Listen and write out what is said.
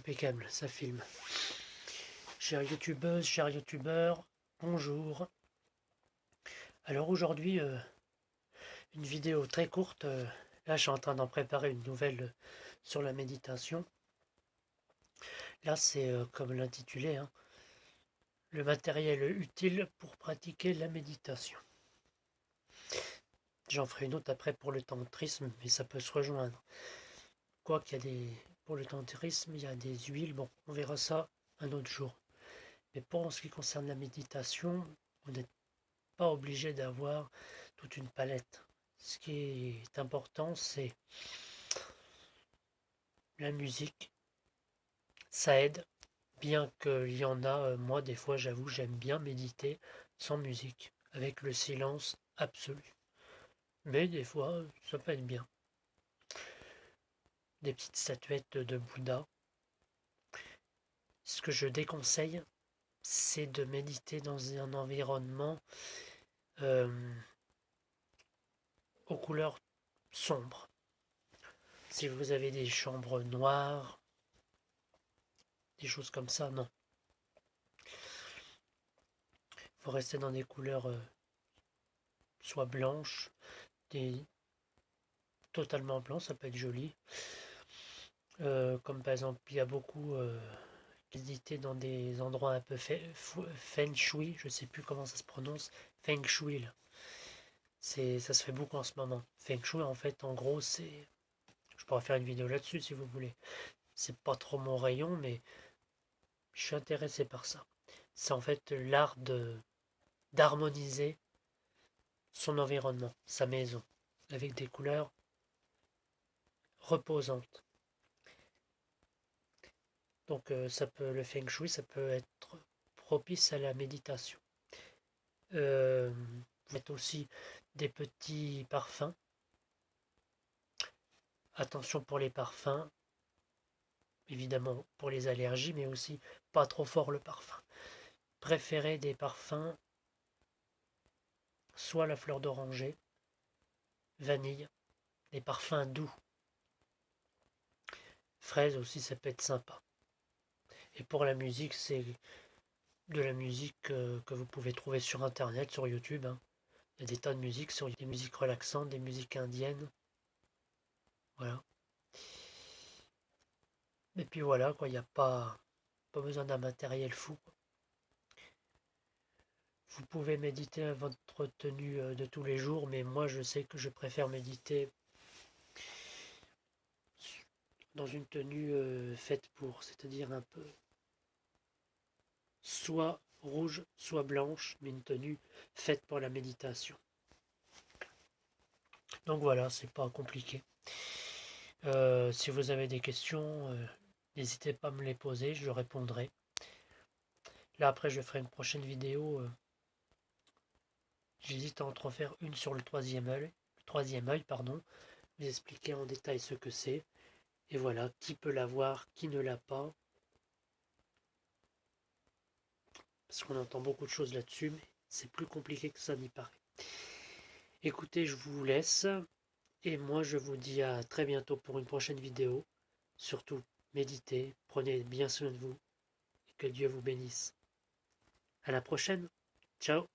impeccable, ça filme. Chère youtubeuse, chers youtubeurs, bonjour. Alors aujourd'hui, une vidéo très courte. Là, je suis en train d'en préparer une nouvelle sur la méditation. Là, c'est comme l'intitulé, hein, le matériel utile pour pratiquer la méditation. J'en ferai une autre après pour le tantrisme, mais ça peut se rejoindre. Quoi qu'il y a des... Pour le tantrisme, il y a des huiles. Bon, on verra ça un autre jour. Mais pour ce qui concerne la méditation, on n'est pas obligé d'avoir toute une palette. Ce qui est important, c'est la musique. Ça aide, bien qu'il y en a, moi des fois j'avoue, j'aime bien méditer sans musique, avec le silence absolu. Mais des fois, ça peut être bien. Des petites statuettes de Bouddha. Ce que je déconseille, c'est de méditer dans un environnement euh, aux couleurs sombres. Si vous avez des chambres noires, des choses comme ça, non. Il faut rester dans des couleurs soit blanches, des totalement blancs, ça peut être joli. Comme par exemple, il y a beaucoup méditer dans des endroits un peu feng shui, je sais plus comment ça se prononce, feng shui là. Ça se fait beaucoup en ce moment. Feng shui en fait, en gros, c'est, je pourrais faire une vidéo là-dessus si vous voulez. C'est pas trop mon rayon, mais je suis intéressé par ça. C'est en fait l'art de d'harmoniser son environnement, sa maison, avec des couleurs reposantes. Donc le feng shui, ça peut être propice à la méditation. Mettre aussi des petits parfums. Attention pour les parfums, évidemment pour les allergies, mais aussi pas trop fort le parfum. Préférez des parfums, soit la fleur d'oranger, vanille, des parfums doux. Fraise aussi, ça peut être sympa. Et pour la musique, c'est de la musique que vous pouvez trouver sur internet, sur YouTube. Hein. Il y a des tas de musiques, sur des musiques relaxantes, des musiques indiennes. Voilà. Et puis voilà, quoi, il n'y a pas besoin d'un matériel fou. Quoi. Vous pouvez méditer à votre tenue de tous les jours, mais moi je sais que je préfère méditer dans une tenue faite pour, c'est-à-dire un peu soit rouge, soit blanche, mais une tenue faite pour la méditation. Donc voilà, c'est pas compliqué. Si vous avez des questions, n'hésitez pas à me les poser, je répondrai. Là après je ferai une prochaine vidéo. J'hésite à en faire une sur le troisième œil, pardon, vous expliquer en détail ce que c'est. Et voilà, qui peut l'avoir, qui ne l'a pas. Parce qu'on entend beaucoup de choses là-dessus, mais c'est plus compliqué que ça n'y paraît. Écoutez, je vous laisse. Et moi, je vous dis à très bientôt pour une prochaine vidéo. Surtout, méditez, prenez bien soin de vous. Et que Dieu vous bénisse. À la prochaine. Ciao.